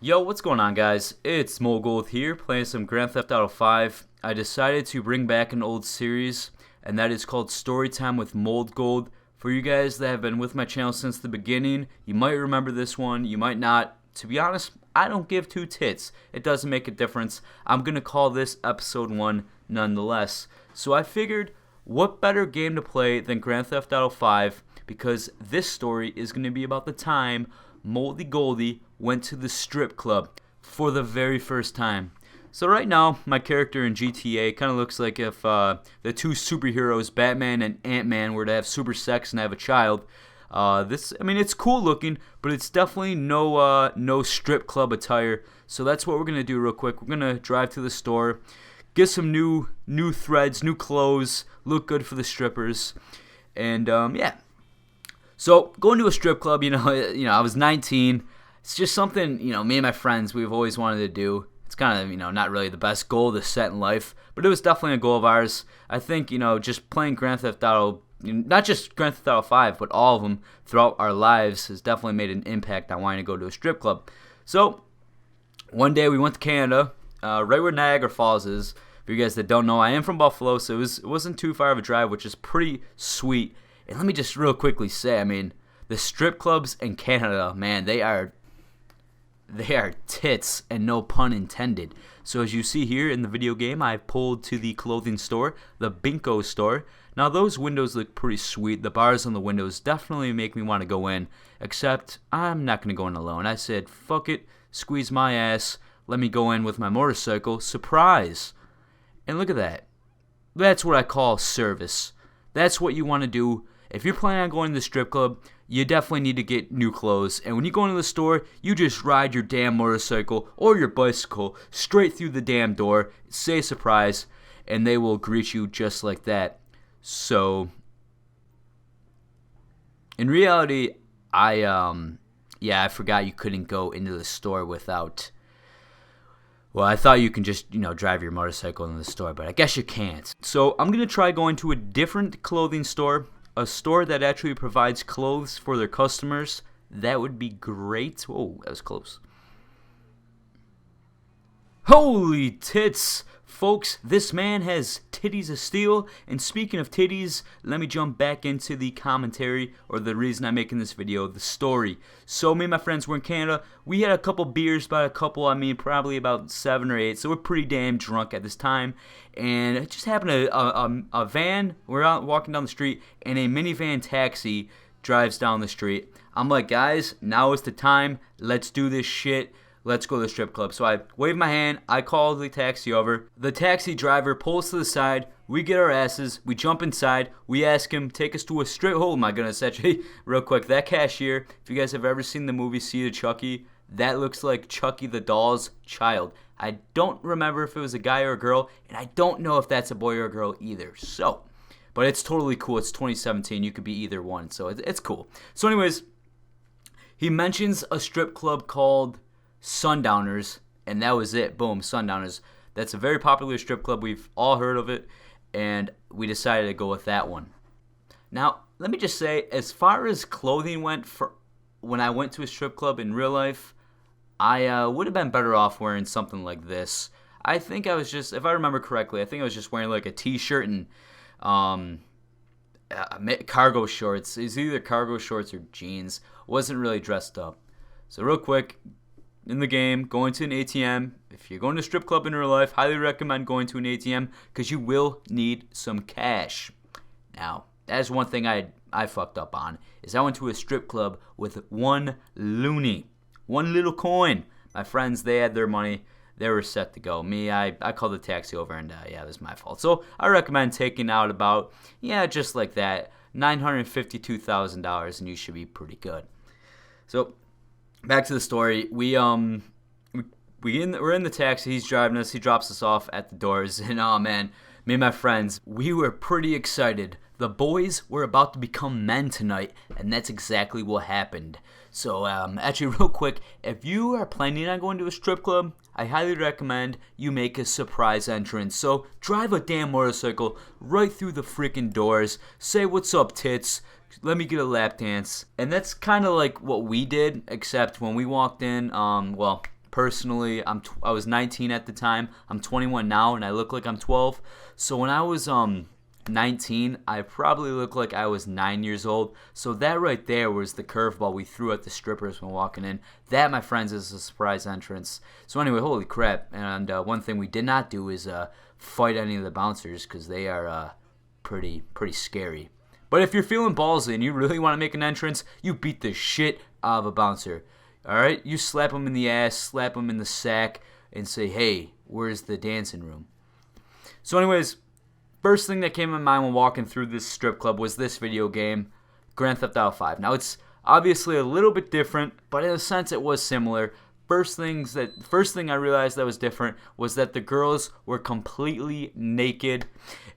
Yo, what's going on, guys? It's Moldgold here, playing some Grand Theft Auto 5. I decided to bring back an old series, and that is called Storytime with Moldgold. For you guys that have been with my channel since the beginning, you might remember this one, you might not. To be honest, I don't give two tits. It doesn't make a difference. I'm going to call this episode 1 nonetheless. So I figured, what better game to play than Grand Theft Auto 5, because this story is going to be about the time Moldy Goldie went to the strip club for the very first time. So right now, my character in GTA kind of looks like if the two superheroes, Batman and Ant-Man, were to have super sex and have a child. It's cool looking, but it's definitely no strip club attire. So that's what we're gonna do real quick. We're gonna drive to the store, get some new threads, new clothes, look good for the strippers, and yeah. So going to a strip club, I was 19. It's just something, me and my friends, we've always wanted to do. It's kind of, not really the best goal to set in life, but it was definitely a goal of ours. I think, just playing Grand Theft Auto, not just Grand Theft Auto 5, but all of them throughout our lives has definitely made an impact on wanting to go to a strip club. So one day we went to Canada, right where Niagara Falls is. For you guys that don't know, I am from Buffalo, so it wasn't too far of a drive, which is pretty sweet. And let me just real quickly say, the strip clubs in Canada, man, they are tits, and no pun intended. So as you see here in the video game, I've pulled to the clothing store, the Binko store. Now those windows look pretty sweet. The bars on the windows definitely make me want to go in, except I'm not going to go in alone. I said, fuck it, squeeze my ass, let me go in with my motorcycle, surprise. And look at that. That's what I call service. That's what you want to do. If you're planning on going to the strip club, you definitely need to get new clothes. And when you go into the store, you just ride your damn motorcycle or your bicycle straight through the damn door, say surprise, and they will greet you just like that. So, in reality, I forgot you couldn't go into the store without... Well, I thought you can just, drive your motorcycle into the store, but I guess you can't. So, I'm going to try going to a different clothing store. A store that actually provides clothes for their customers. That would be great. Whoa, that was close. Holy tits! Folks, this man has titties of steel. And speaking of titties, let me jump back into the commentary, or the reason I'm making this video, the story. So me and my friends were in Canada. We had a couple beers, by a couple I mean probably about 7 or 8. So we're pretty damn drunk at this time. And it just happened a van, we're out walking down the street, and a minivan taxi drives down the street. I'm like, guys, now is the time. Let's do this shit. Let's go to the strip club. So I wave my hand. I call the taxi over. The taxi driver pulls to the side. We get our asses. We jump inside. We ask him, take us to a strip. Oh my goodness, actually, real quick. That cashier, if you guys have ever seen the movie Seed of Chucky, that looks like Chucky the doll's child. I don't remember if it was a guy or a girl, and I don't know if that's a boy or a girl either. So, but it's totally cool. It's 2017. You could be either one. So it's cool. So anyways, he mentions a strip club called Sundowners, and that was it. Boom, Sundowners. That's a very popular strip club. We've all heard of it, and we decided to go with that one. Now, let me just say, as far as clothing went, for when I went to a strip club in real life, I would have been better off wearing something like this. I think I was just, if I remember correctly, I think I was just wearing like a t-shirt and cargo shorts. It's either cargo shorts or jeans. Wasn't really dressed up. So real quick, in the game, going to an ATM. If you're going to a strip club in real life, highly recommend going to an ATM because you will need some cash. Now, that is one thing I fucked up on, is I went to a strip club with one loony, one little coin. My friends, they had their money. They were set to go. Me, I called the taxi over, and it was my fault. So I recommend taking out about, just like that, $952,000, and you should be pretty good. So back to the story. We're in the taxi. He's driving us. He drops us off at the doors. And oh man, me and my friends, we were pretty excited. The boys were about to become men tonight, and that's exactly what happened. So actually, real quick, if you are planning on going to a strip club, I highly recommend you make a surprise entrance. So drive a damn motorcycle right through the freaking doors. Say, "What's up, tits? Let me get a lap dance." And that's kind of like what we did, except when we walked in, personally, I was 19 at the time. I'm 21 now, and I look like I'm 12. So when I was 19, I probably looked like I was 9 years old. So that right there was the curveball we threw at the strippers when walking in. That, my friends, is a surprise entrance. So anyway, holy crap. And one thing we did not do is fight any of the bouncers, because they are pretty scary. But if you're feeling ballsy and you really want to make an entrance, you beat the shit out of a bouncer. Alright? You slap them in the ass, slap them in the sack, and say, hey, where's the dancing room? So anyways, first thing that came to my mind when walking through this strip club was this video game, Grand Theft Auto 5. Now, it's obviously a little bit different, but in a sense it was similar. First thing I realized that was different was that the girls were completely naked,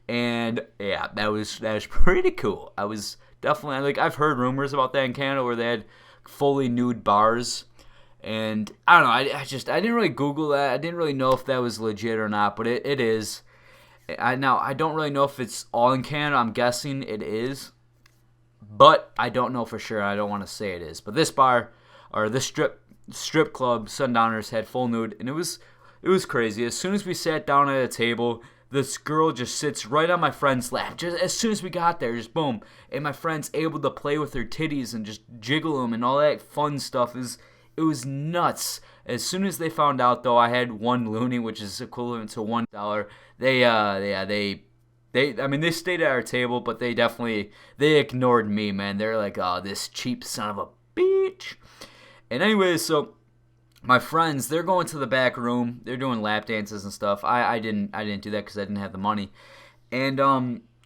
and yeah, that was pretty cool. I was definitely, like, I've heard rumors about that in Canada where they had fully nude bars, and I don't know, I didn't really Google that. I didn't really know if that was legit or not, but it is. Now, I don't really know if it's all in Canada. I'm guessing it is, but I don't know for sure. I don't want to say it is. But this bar, or this strip club, Sundowners, had full nude, and it was crazy. As soon as we sat down at a table, this girl just sits right on my friend's lap. Just as soon as we got there, just boom, and my friend's able to play with her titties and just jiggle them and all that fun stuff. It was nuts. As soon as they found out, though, I had one loonie, which is equivalent to $1. They stayed at our table, but they ignored me, man. They're like, oh, this cheap son of a bitch. And anyways, so my friends, they're going to the back room. They're doing lap dances and stuff. I didn't do that because I didn't have the money. And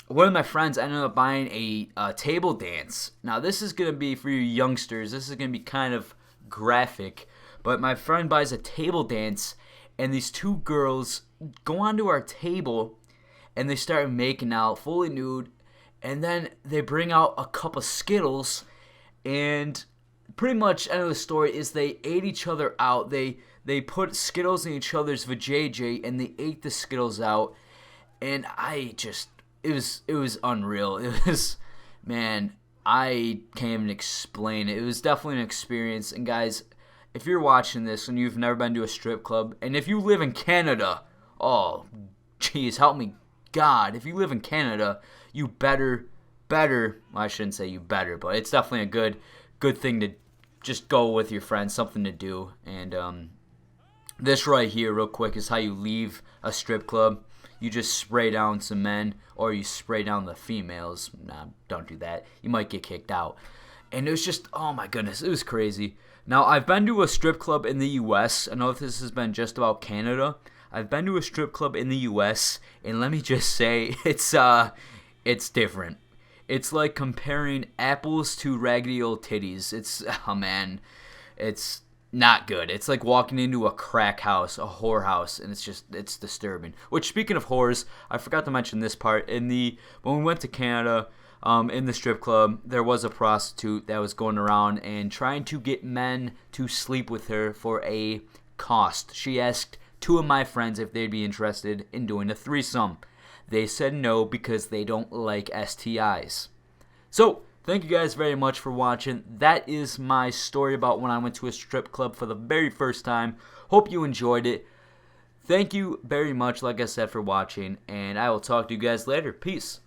one of my friends ended up buying a table dance. Now, this is gonna be for you youngsters. This is gonna be kind of graphic, but my friend buys a table dance, and these two girls go onto our table, and they start making out fully nude, and then they bring out a cup of Skittles, and pretty much end of the story is they ate each other out. They put Skittles in each other's vajayjay, and they ate the Skittles out, and it was unreal. It was, man, I can't even explain it. It was definitely an experience. And guys, if you're watching this and you've never been to a strip club, and if you live in Canada, oh, jeez, help me God. If you live in Canada, you better, well, I shouldn't say you better, but it's definitely a good thing to just go with your friends, something to do. And this right here, real quick, is how you leave a strip club. You just spray down some men, or you spray down the females. Nah, don't do that. You might get kicked out. And it was just, oh my goodness, it was crazy. Now, I've been to a strip club in the U.S. I know if this has been just about Canada. I've been to a strip club in the U.S., and let me just say, it's different. It's like comparing apples to raggedy old titties. It's, oh man, it's not good. It's like walking into a crack house, a whore house, and it's disturbing. Which, speaking of whores, I forgot to mention this part. When we went to Canada, in the strip club, there was a prostitute that was going around and trying to get men to sleep with her for a cost. She asked two of my friends if they'd be interested in doing a threesome. They said no because they don't like STIs. So, thank you guys very much for watching. That is my story about when I went to a strip club for the very first time. Hope you enjoyed it. Thank you very much, like I said, for watching, and I will talk to you guys later. Peace.